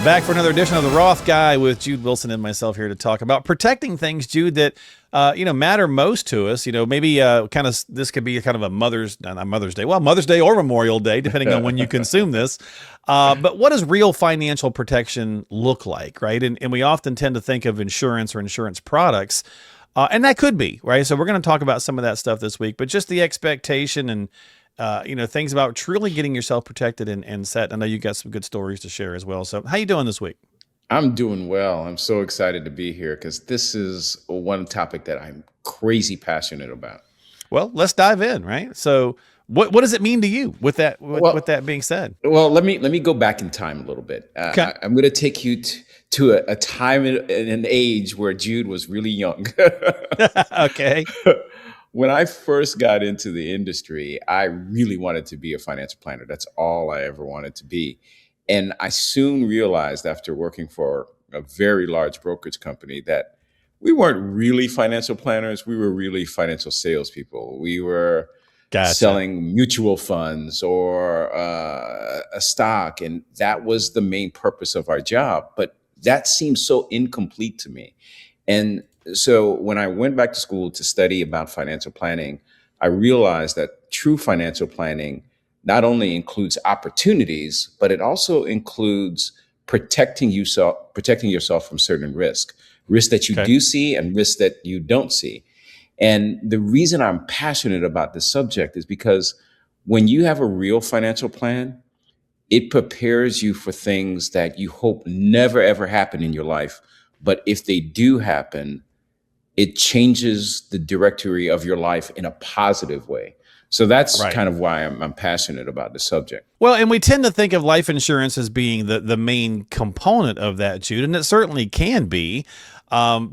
Back for another edition of The Roth Guy with Jude Wilson and myself here to talk about protecting things, Jude, that matter most to us. Maybe this could be kind of a Mother's Day or Memorial Day, depending on when you consume this. But what does real financial protection look like, right? And we often tend to think of insurance or insurance products, and that could be, right? So we're going to talk about some of that stuff this week, but just the expectation and things about truly getting yourself protected and set. I know you got some good stories to share as well. So how you doing this week? I'm doing well. I'm so excited to be here because this is one topic that I'm crazy passionate about. Well, let's dive in, right? So what does it mean to you with that being said? Well, let me go back in time a little bit. Okay. I'm going to take you to a time and an age where Jude was really young. Okay. When I first got into the industry, I really wanted to be a financial planner. That's all I ever wanted to be. And I soon realized after working for a very large brokerage company that we weren't really financial planners. We were really financial salespeople. We were selling mutual funds or a stock. And that was the main purpose of our job. But that seemed so incomplete to me. And so when I went back to school to study about financial planning, I realized that true financial planning not only includes opportunities, but it also includes protecting yourself from certain risks that you do see and risks that you don't see. And the reason I'm passionate about this subject is because when you have a real financial plan, it prepares you for things that you hope never, ever happen in your life. But if they do happen, it changes the directory of your life in a positive way. So that's kind of why I'm passionate about the subject. Well, and we tend to think of life insurance as being the main component of that, Jude, and it certainly can be. But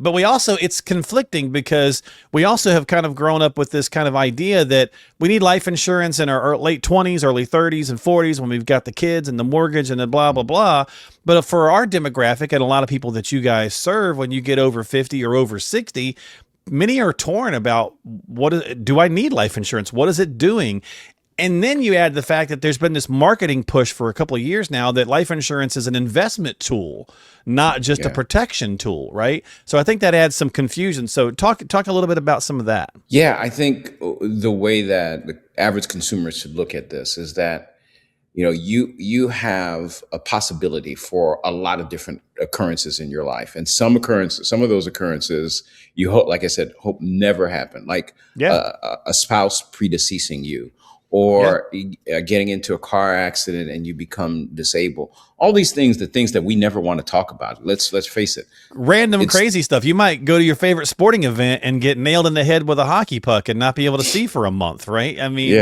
it's conflicting because we also have kind of grown up with this kind of idea that we need life insurance in our late 20s, early 30s and 40s when we've got the kids and the mortgage and the blah, blah, blah. But for our demographic and a lot of people that you guys serve, when you get over 50 or over 60, many are torn about do I need life insurance? What is it doing? And then you add the fact that there's been this marketing push for a couple of years now that life insurance is an investment tool, not just a protection tool, right? So I think that adds some confusion. So talk a little bit about some of that. Yeah, I think the way that the average consumer should look at this is that, you have a possibility for a lot of different occurrences in your life. And some of those occurrences, you hope, like I said, hope never happen, like a spouse predeceasing you, or getting into a car accident and you become disabled. All these things, the things that we never want to talk about. Let's face it. Random crazy stuff. You might go to your favorite sporting event and get nailed in the head with a hockey puck and not be able to see for a month, right? I mean,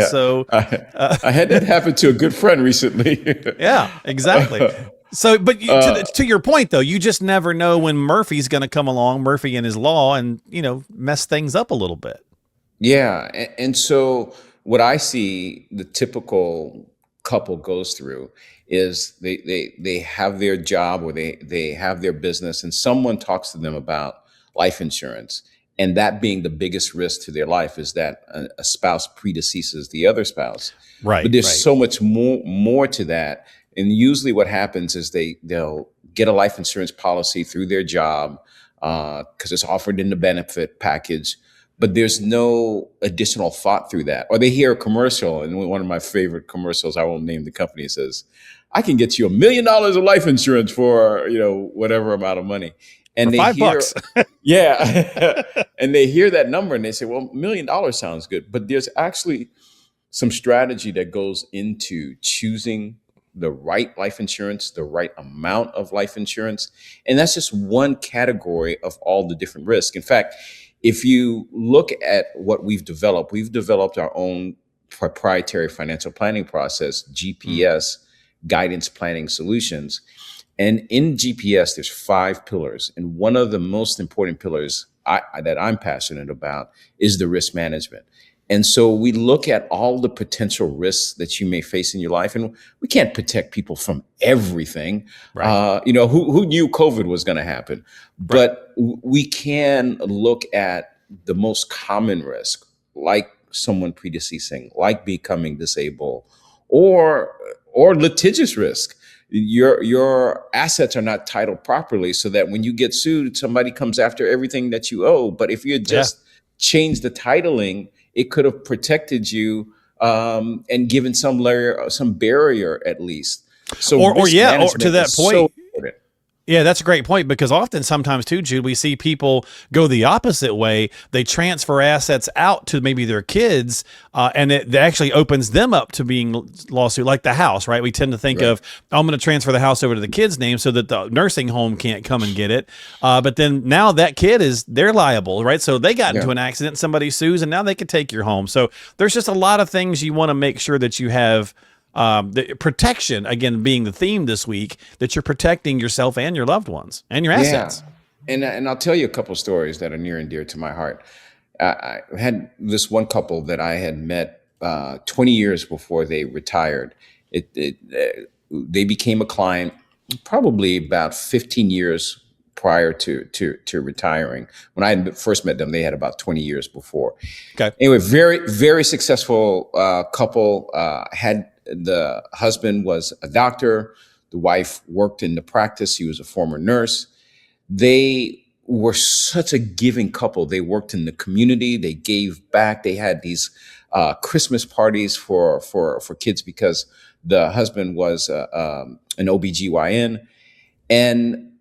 I had that happen to a good friend recently. Yeah, exactly. So, but to your point, though, you just never know when Murphy's going to come along, Murphy and his law, and, mess things up a little bit. Yeah. And so what I see the typical couple goes through is they have their job or they have their business and someone talks to them about life insurance. And that being the biggest risk to their life is that a spouse predeceases the other spouse. Right. But there's so much more to that. And usually what happens is they'll get a life insurance policy through their job because it's offered in the benefit package. But there's no additional thought through that. Or they hear a commercial, and one of my favorite commercials, I won't name the company, says, I can get you $1 million of life insurance for, whatever amount of money. And for $5. Yeah. And they hear that number and they say, well, $1 million sounds good. But there's actually some strategy that goes into choosing the right life insurance, the right amount of life insurance. And that's just one category of all the different risks. In fact, if you look at what we've developed our own proprietary financial planning process, GPS, Guidance Planning Solutions. And in GPS, there's 5 pillars. And one of the most important pillars that I'm passionate about is the risk management. And so we look at all the potential risks that you may face in your life, and we can't protect people from everything. Right. Who knew COVID was going to happen? Right. But we can look at the most common risk, like someone predeceasing, like becoming disabled, or litigious risk. your assets are not titled properly, so that when you get sued, somebody comes after everything that you owe. But if you had Yeah. just changed the titling, it could have protected you, and given some layer, some barrier at least. So Or risk yeah, or to management that is so point, important. yeah, that's a great point, because often, sometimes too, Jude, we see people go the opposite way. They transfer assets out to maybe their kids, and it actually opens them up to being lawsuit, like the house, right? We tend to think Right. of, oh, I'm going to transfer the house over to the kid's name so that the nursing home can't come and get it. But then now that kid they're liable, right? So they got into Yeah. an accident, somebody sues, and now they can take your home. So there's just a lot of things you want to make sure that you have, the protection, again, being the theme this week, that you're protecting yourself and your loved ones and your Yeah. assets. And I'll tell you a couple stories that are near and dear to my heart. I had this one couple that I had met 20 years before they retired. They became a client probably about 15 years prior to retiring. When I first met them, they had about 20 years before. Okay. Anyway, very, very successful couple. Had the husband was a doctor, the wife worked in the practice. He was a former nurse. They were such a giving couple. They worked in the community. They gave back. They had these Christmas parties for kids, because the husband was an OBGYN. And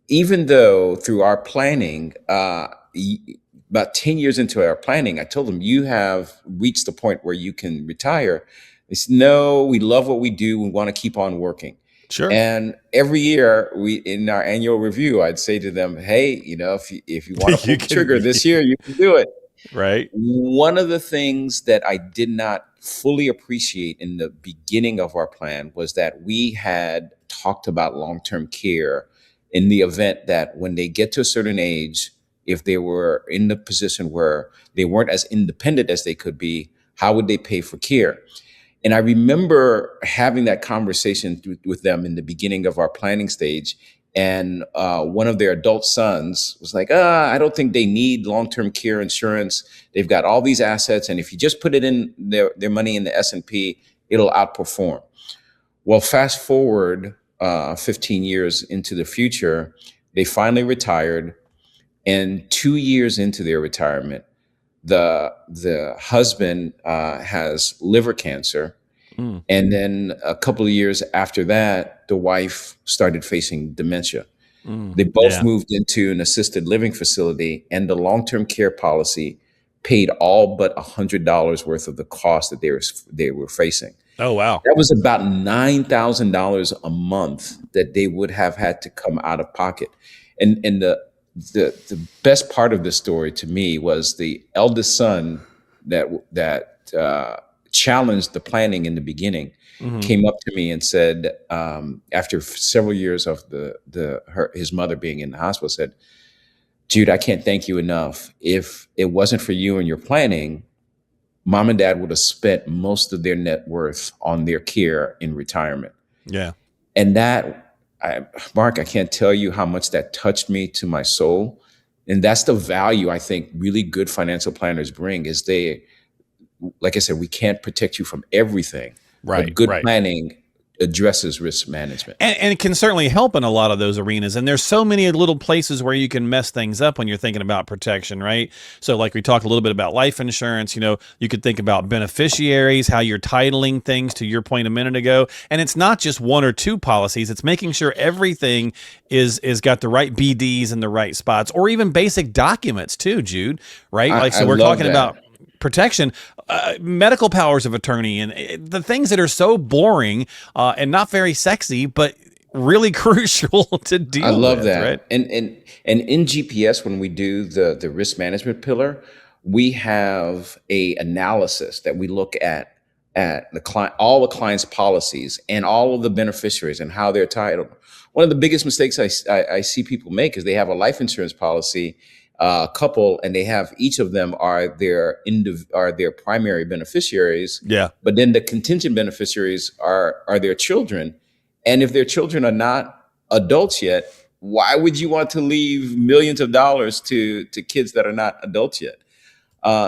even though through our planning, about 10 years into our planning, I told them, you have reached the point where you can retire. They said, no, we love what we do. We want to keep on working. Sure. And every year, in our annual review, I'd say to them, hey, if you want to pull You the can, trigger this year, you can do it. right? One of the things that I did not fully appreciate in the beginning of our plan was that we had talked about long-term care in the event that when they get to a certain age, if they were in the position where they weren't as independent as they could be, how would they pay for care? And I remember having that conversation with them in the beginning of our planning stage. And one of their adult sons was like, I don't think they need long-term care insurance. They've got all these assets. And if you just put it in their money in the S&P, it'll outperform. Well, fast forward 15 years into the future, they finally retired. And 2 years into their retirement, the husband has liver cancer, Mm. and then a couple of years after that, the wife started facing dementia. Mm. They both Yeah. moved into an assisted living facility, and the long-term care policy paid all but $100 worth of the cost that they were facing. Oh, wow. That was about $9,000 a month that they would have had to come out of pocket. And the best part of the story to me was the eldest son that challenged the planning in the beginning Hmm. came up to me and said, after several years of his mother being in the hospital, said, Jude, I can't thank you enough. If it wasn't for you and your planning, mom and dad would have spent most of their net worth on their care in retirement. Yeah. And Mark, I can't tell you how much that touched me to my soul. And that's the value I think really good financial planners bring, is like I said, we can't protect you from everything, but Right. good Right. planning addresses risk management. And it can certainly help in a lot of those arenas. And there's so many little places where you can mess things up when you're thinking about protection, right? So like we talked a little bit about life insurance, you could think about beneficiaries, how you're titling things, to your point a minute ago. And it's not just one or two policies. It's making sure everything is got the right BDs in the right spots, or even basic documents too, Jude, right? Like, I so we're love talking that. about protection, medical powers of attorney, and the things that are so boring and not very sexy, but really crucial to deal I love with, that. right? And in GPS, when we do the risk management pillar, we have a analysis that we look at the client, all the client's policies and all of the beneficiaries and how they're titled. One of the biggest mistakes I see people make is they have a life insurance policy, couple, and they have each of them are their primary beneficiaries, Yeah. but then the contingent beneficiaries are their children. And if their children are not adults yet, why would you want to leave millions of dollars to kids that are not adults yet?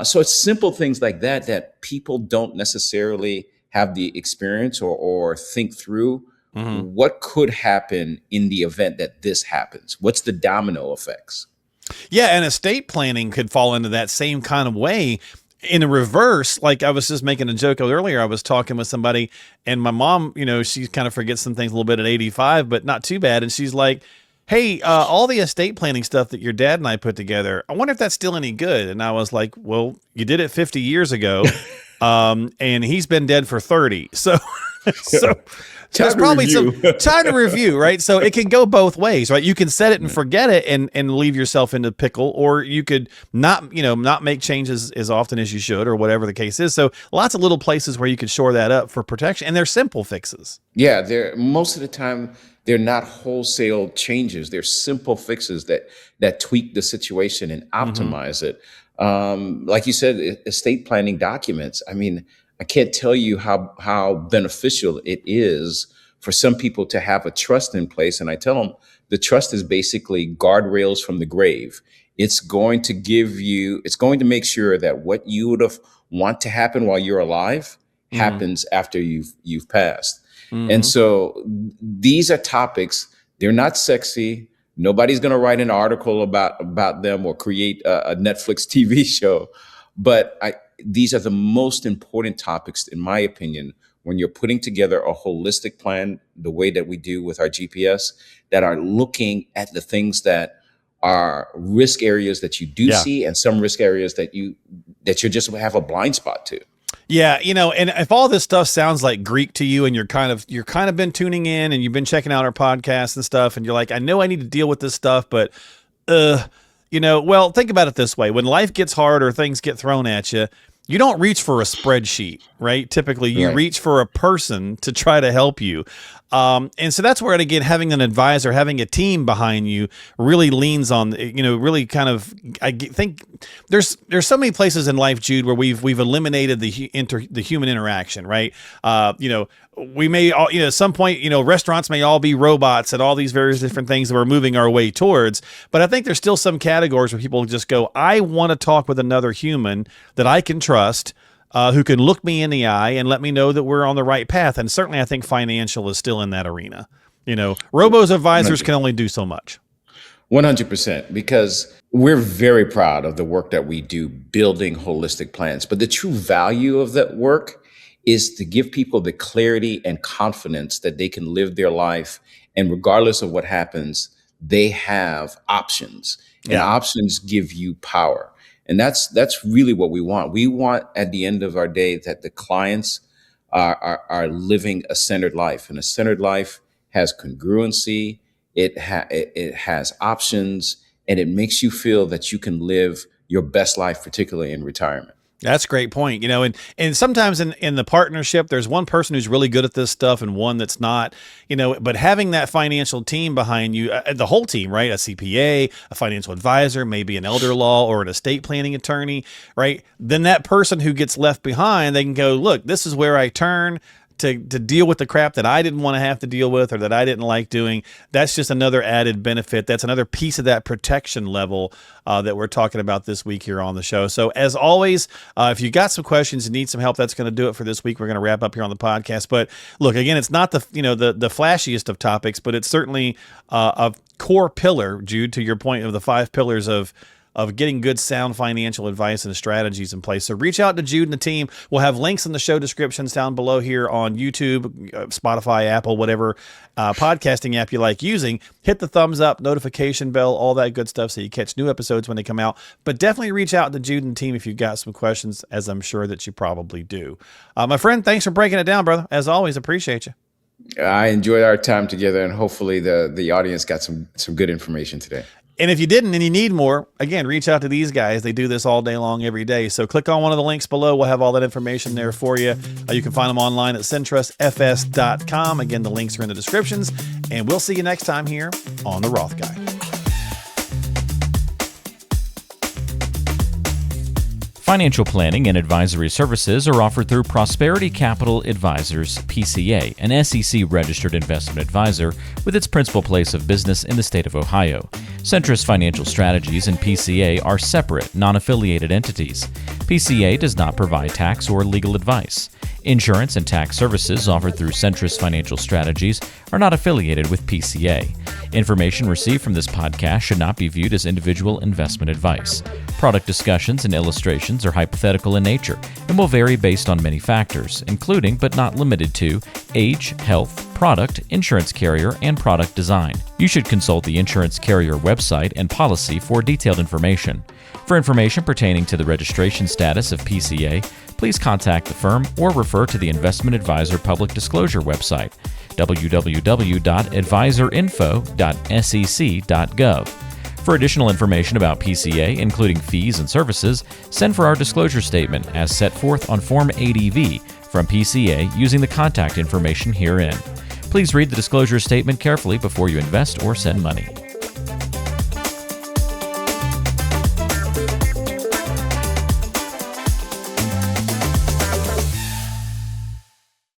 So it's simple things like that people don't necessarily have the experience or think through what could happen in the event that this happens? What's the domino effects? Yeah, and estate planning could fall into that same kind of way. In the reverse, like I was just making a joke earlier, I was talking with somebody, and my mom, she kind of forgets some things a little bit at 85, but not too bad. And she's like, hey, all the estate planning stuff that your dad and I put together, I wonder if that's still any good. And I was like, well, you did it 50 years ago, and he's been dead for 30. So there's probably some time to review, right? So it can go both ways, right? You can set it and forget it and leave yourself into pickle, or you could not make changes as often as you should, or whatever the case is. So lots of little places where you could shore that up for protection, and they're simple fixes. Yeah, most of the time they're not wholesale changes. They're simple fixes that tweak the situation and optimize it. Like you said, estate planning documents. I mean, I can't tell you how beneficial it is for some people to have a trust in place. And I tell them the trust is basically guardrails from the grave. It's going to make sure that what you would have want to happen while you're alive happens after you've passed. And so these are topics, they're not sexy. Nobody's going to write an article about them or create a Netflix TV show. But these are the most important topics, in my opinion, when you're putting together a holistic plan, the way that we do with our GPS, that are looking at the things that are risk areas that you do see, and some risk areas that you just have a blind spot to. Yeah, and if all this stuff sounds like Greek to you, and you're kind of been tuning in, and you've been checking out our podcast and stuff, and you're like, I know I need to deal with this stuff, but well, think about it this way. When life gets hard or things get thrown at you, you don't reach for a spreadsheet, right? Typically, you reach for a person to try to help you. And so that's where, again, having an advisor, having a team behind you really leans on, really kind of, I think there's so many places in life, Jude, where we've eliminated the human interaction, right? We may all, at some point, restaurants may all be robots and all these various different things that we're moving our way towards. But I think there's still some categories where people just go, I want to talk with another human that I can trust, who can look me in the eye and let me know that we're on the right path. And certainly I think financial is still in that arena. Robo's advisors can only do so much. 100%, because we're very proud of the work that we do building holistic plans. But the true value of that work is to give people the clarity and confidence that they can live their life. And regardless of what happens, they have options, and options give you power. And that's really what we want. We want, at the end of our day, that the clients are living a centered life, and a centered life has congruency. It has options, and it makes you feel that you can live your best life, particularly in retirement. That's a great point. And sometimes in the partnership, there's one person who's really good at this stuff and one that's not, but having that financial team behind you, the whole team, right? A CPA, a financial advisor, maybe an elder law or an estate planning attorney, right? Then that person who gets left behind, they can go, look, this is where I turn to deal with the crap that I didn't want to have to deal with or that I didn't like doing. That's just another added benefit. That's another piece of that protection level that we're talking about this week here on the show. So as always, if you got some questions and need some help, that's going to do it for this week. We're going to wrap up here on the podcast. But look, again, it's not the flashiest of topics, but it's certainly a core pillar, Jude, to your point of the 5 pillars of getting good, sound financial advice and strategies in place. So reach out to Jude and the team. We'll have links in the show descriptions down below here on YouTube, Spotify, Apple, whatever podcasting app you like using. Hit the thumbs up, notification bell, all that good stuff so you catch new episodes when they come out. But definitely reach out to Jude and the team if you've got some questions, as I'm sure that you probably do. My friend, thanks for breaking it down, brother. As always, appreciate you. I enjoyed our time together, and hopefully the audience got some good information today. And if you didn't and you need more, again, reach out to these guys. They do this all day long, every day. So click on one of the links below. We'll have all that information there for you. You can find them online at centrusfs.com. Again, the links are in the descriptions. And we'll see you next time here on The Roth Guy. Financial planning and advisory services are offered through Prosperity Capital Advisors, PCA, an SEC-registered investment advisor with its principal place of business in the state of Ohio. Centrus Financial Strategies and PCA are separate, non-affiliated entities. PCA does not provide tax or legal advice. Insurance and tax services offered through Centrus Financial Strategies are not affiliated with PCA. Information received from this podcast should not be viewed as individual investment advice. Product discussions and illustrations are hypothetical in nature and will vary based on many factors, including but not limited to age, health, product, insurance carrier, and product design. You should consult the insurance carrier website and policy for detailed information. For information pertaining to the registration status of PCA, please contact the firm or refer to the Investment Advisor Public Disclosure website, www.advisorinfo.sec.gov. For additional information about PCA, including fees and services, send for our disclosure statement as set forth on Form ADV from PCA using the contact information herein. Please read the disclosure statement carefully before you invest or send money.